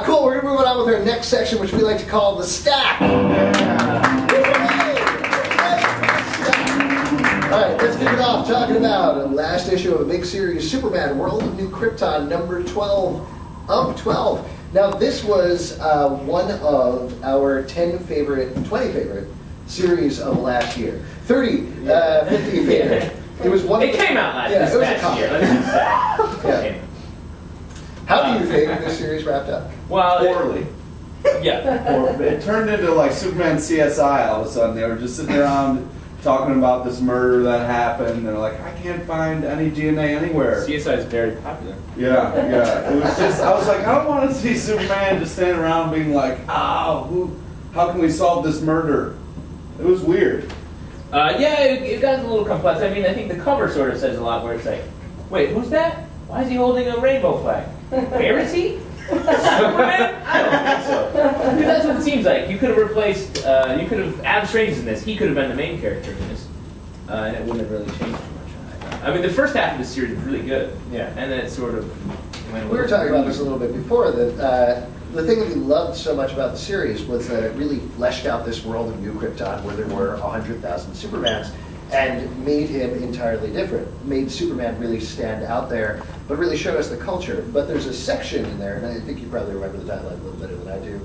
Cool, we're going to move on with our next section, which we like to call the stack. Alright, let's kick it off talking about the last issue of a big series, Superman, World of New Krypton, number 12 of 12. Now, this was one of our 10 favorite, 20 favorite series of last year. 30, 50 favorite. It was one. It came out last year. Let me just say. How do you think this series wrapped up? Well, poorly. Yeah. It turned into like Superman CSI all of a sudden. They were just sitting around talking about this murder that happened. They're like, I can't find any DNA anywhere. CSI is very popular. Yeah. It was just, I was like, I don't want to see Superman just standing around being like, how can we solve this murder? It was weird. It got a little complex. I mean, I think the cover sort of says a lot where it's like, wait, who's that? Why is he holding a rainbow flag? Where is he? Superman? I don't think so. Because that's what it seems like. You could have replaced, Adam Strange in this. He could have been the main character in this. And it wouldn't have really changed too much. I mean, the first half of the series was really good. Yeah. And then it sort of went We were talking about this a little bit before, that the thing that we loved so much about the series was that it really fleshed out this world of New Krypton where there were 100,000 Supermans and made him entirely different. Made Superman really stand out there, but really showed us the culture. But there's a section in there, and I think you probably remember the timeline a little better than I do,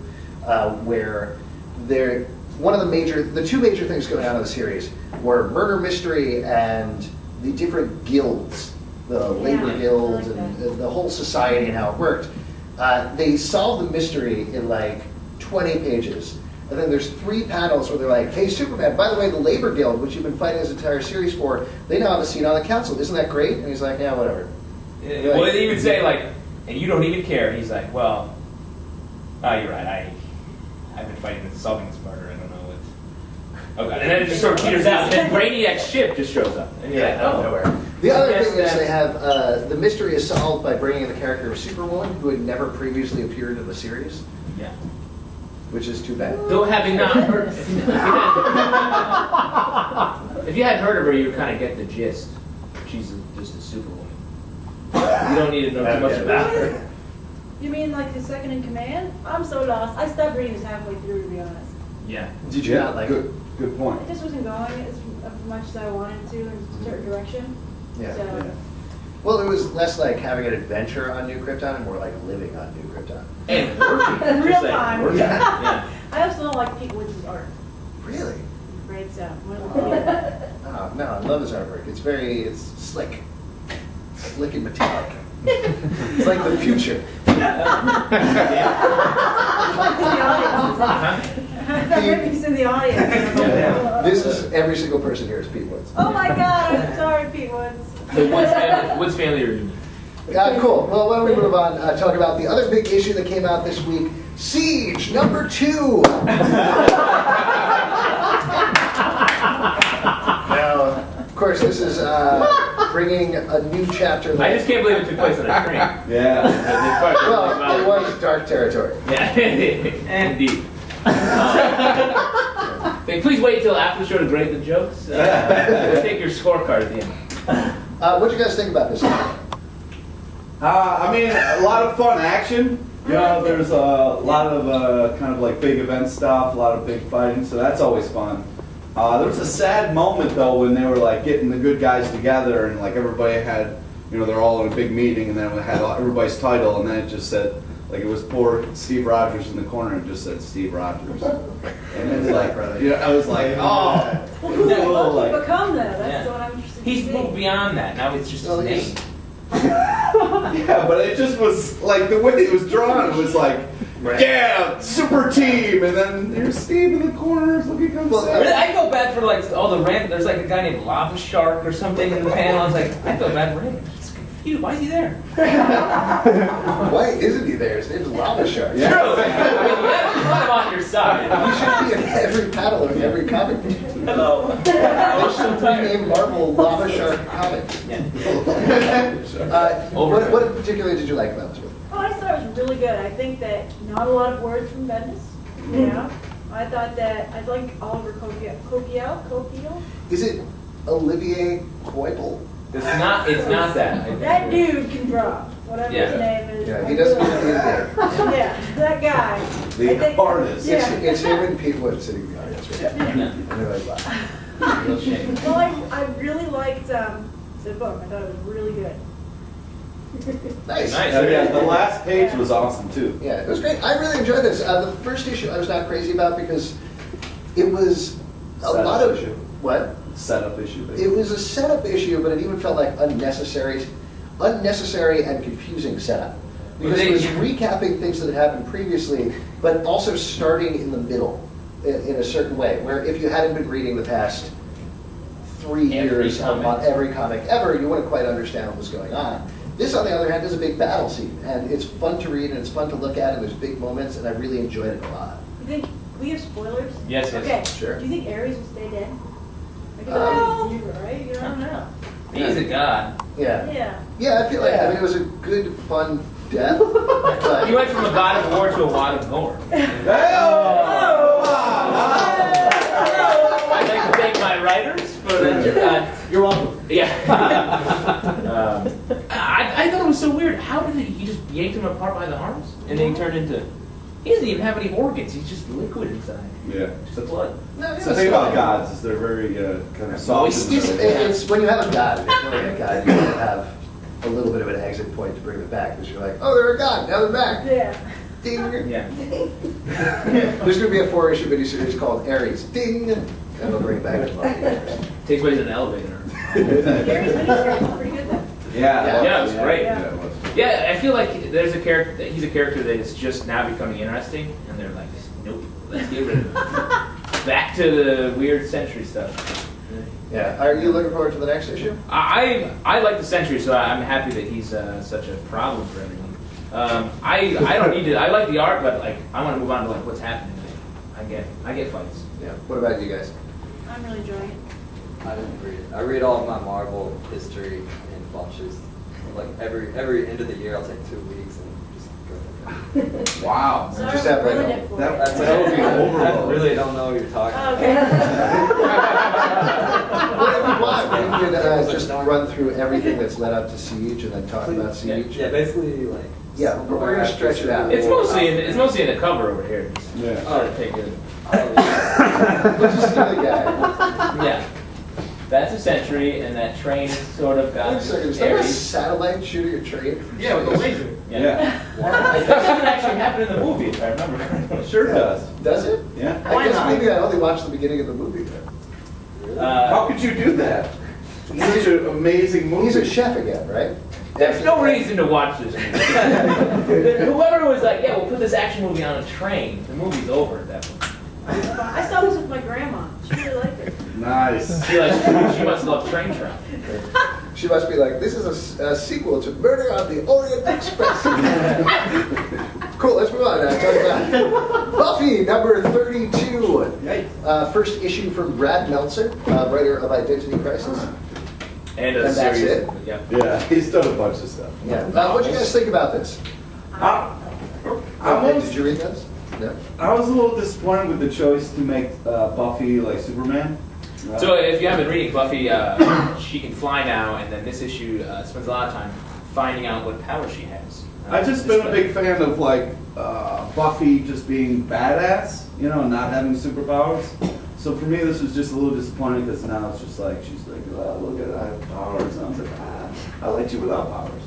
where the two major things going on in the series were murder mystery and the different guilds, the labor guilds and the whole society and how it worked. They solved the mystery in like 20 pages. And then there's 3 panels where they're like, hey, Superman, by the way, the Labor Guild, which you've been fighting this entire series for, they now have a seat on the council. Isn't that great? And he's like, yeah, whatever. Well, they even say, like, and you don't even care. And he's like, well, you're right. I've been fighting this, solving this murder. I don't know what. Oh, God. And then it just sort of peters out. And then Brainiac's ship just shows up. And you're like, out of nowhere. The other thing is they have, the mystery is solved by bringing in the character of Superwoman, who had never previously appeared in the series. Yeah. Which is too bad. Though having not heard, if you hadn't heard of her, you would kind of get the gist. She's just a superwoman. You don't need to know too much about her. You mean like the second in command? I'm so lost. I stopped reading this halfway through, to be honest. Yeah. Did you not like it? Good point. It just wasn't going as much as I wanted to in a certain direction. Yeah. So. Yeah. Well, it was less like having an adventure on New Krypton and more like living on New Krypton. And working. Real time. Working. Yeah. I also don't like Pete Woods' art. Really? I'm afraid so. No, I love his artwork. It's slick. Slick and metallic. It's like the future. He's in the audience. Yeah. This is every single person here is Pete Woods. Oh my God, I'm sorry, Pete Woods. The Woods family reunion. Cool. Well, why don't we move on? Talk about the other big issue that came out this week, Siege number 2. Now, of course, this is bringing a new chapter. I just can't believe it took place on a train. Yeah. Well, it was dark territory. Yeah, indeed. Please wait until after the show to grade the jokes. We'll take your scorecard at the end. What do you guys think about this? I mean, a lot of fun action. You know, there's a lot of kind of like big event stuff, a lot of big fighting, so that's always fun. There was a sad moment though when they were like getting the good guys together and like everybody had, you know, they're all in a big meeting and then it had everybody's title and then it just said, like it was poor Steve Rogers in the corner and just said Steve Rogers. And it's like, you know, I was like, oh. Well, who's that Buffy become though? That's what I'm interested in. He's moved beyond that. Now it's just his name. Yeah, but it just was like the way it was drawn. It was like, yeah, super team, and then there's Steve in the corners looking kind of sad. I felt bad for like all the random. There's like a guy named Lava Shark or something in the panel. I was like, I felt bad for him. He's confused. Why is he there? Why isn't he there? His name's Lava Shark. Yeah. True. I mean, you have him on your side. He should be in every panel of every comic book. Hello. They should rename Marvel Lava Shark Comics. What in particular did you like about this one? Oh, I thought it was really good. I think that not a lot of words from Bendis. You know, I thought that I like Oliver Coquio. Is it Olivier Coipel? It's not that. That dude can draw. whatever Yeah. his name is. Yeah, I he doesn't really- need a name. Yeah, that guy. The I think- artist. Yeah. It's him and Pete Wood sitting behind us. Right? Yeah. And they're like, wow. Real shame. Well, I really liked the book. I thought it was really good. Nice. Nice. Yeah, the last page was awesome too. Yeah, it was great. I really enjoyed this. The first issue I was not crazy about because it was a Setup lot of issue. what? Setup issue. Basically. It was a setup issue, but it even felt like unnecessary and confusing setup. Because it was recapping things that had happened previously, but also starting in the middle in a certain way. Where if you hadn't been reading the past 3 years of every comic ever, you wouldn't quite understand what was going on. This, on the other hand, is a big battle scene, and it's fun to read and it's fun to look at, and there's big moments, and I really enjoyed it a lot. You think we have spoilers? Yes, yes. Okay. Sure. Do you think Ares will stay dead? Like, Well- he's evil, right? You I don't know? know. He's a god. Yeah. Yeah. Yeah, I feel like, I mean, it was a good, fun death. But He went from a god of war to a wad of gore. I'd like to thank my writers for that. You're welcome. Yeah. I thought it was so weird. How did he just yanked him apart by the arms? And then he turned into... He doesn't even have any organs. He's just liquid inside. Yeah. Just blood. No, That's the thing about gods is they're very kind of soft. It's when you have a god, and you're killing a god, you have to have a little bit of an exit point to bring them back, because you're like, oh, they're a god, now they're back. Yeah. Ding. Yeah. There's going to be a 4-issue miniseries called Ares. Ding. And they'll bring it back to Buffy. Takes place in an elevator. Ares miniseries is pretty good though. Yeah, it was great. Yeah. it was. Yeah, I feel like there's a character. He's a character that is just now becoming interesting, and they're like, nope, let's get rid of him. Back to the weird Century stuff. Yeah. Are you looking forward to the next issue? I like the Century, so I'm happy that he's such a problem for everyone. I don't need to. I like the art, but like I want to move on to like what's happening. I get fights. Yeah. What about you guys? I'm really enjoying it. I didn't read it. I read all of my Marvel history in bunches. Like every end of the year, I'll take 2 weeks and just go. Wow. So Just I have like ruined a- it for that- you. that would be I overload. really don't know what you're talking about. Okay. What if you want? We could just run through everything that's led up to Siege and then talk about Siege. Yeah, basically like. Yeah, but we're gonna stretch it out. It's mostly in the cover over here. Yeah. Sort of take it. We'll just see the guy. Yeah. That's a Century, and that train is sort of got Wait a second, is that a Ares. satellite shooting a train? Yeah, with the laser. Yeah. That doesn't actually happen in the movie, if I remember correctly. Sure does. Does it? Yeah. I guess not? maybe I only watched the beginning of the movie then. How could you do that? It's such an amazing movie. He's a chef again, right? There's no reason to watch this movie. Whoever was like, yeah, we'll put this action movie on a train, the movie's over at that point. I saw this with my grandma. She really liked it. Nice. She must love train travel. She must be like, this is a sequel to Murder on the Orient Express. Cool, let's move on now. Talk about Buffy, number 32. First issue from Brad Meltzer, writer of Identity Crisis. And a And that's series. it? Yeah. Yeah, he's done a bunch of stuff. Yeah. What do you guys think about this? I Did you read this? No? I was a little disappointed with the choice to make Buffy like Superman. So if you haven't been reading Buffy, she can fly now, and then this issue spends a lot of time finding out what power she has. I've just been a big fan of like Buffy just being badass, you know, not having superpowers. So for me, this was just a little disappointing because now it's just like she's like, oh, look at I have powers. And I was like, I liked you without powers.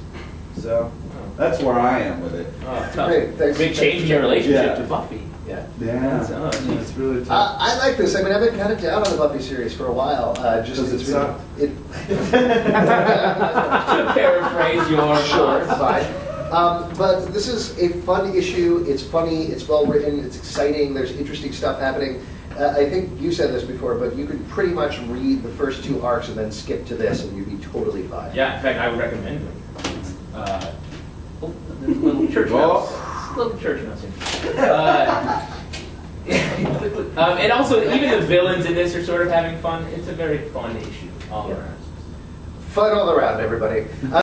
So that's where I am with it. Oh, tough. Great, thanks. Big change in your relationship Yeah. to Buffy. Yeah. Yeah, Oh, geez. it's really tough. I like this. I mean, I've been kind of down on the Buffy series for a while. Just Does it it's suck? been- To paraphrase your Sure, thoughts. fine. But this is a fun issue. It's funny. It's well written. It's exciting. There's interesting stuff happening. I think you said this before, but you could pretty much read the first 2 arcs and then skip to this, and you'd be totally fine. Yeah, in fact, I would recommend it. Oh, there's a little church mouse. Little church mouse here. And also, even the villains in this are sort of having fun. It's a very fun issue all around. Fun all around, everybody.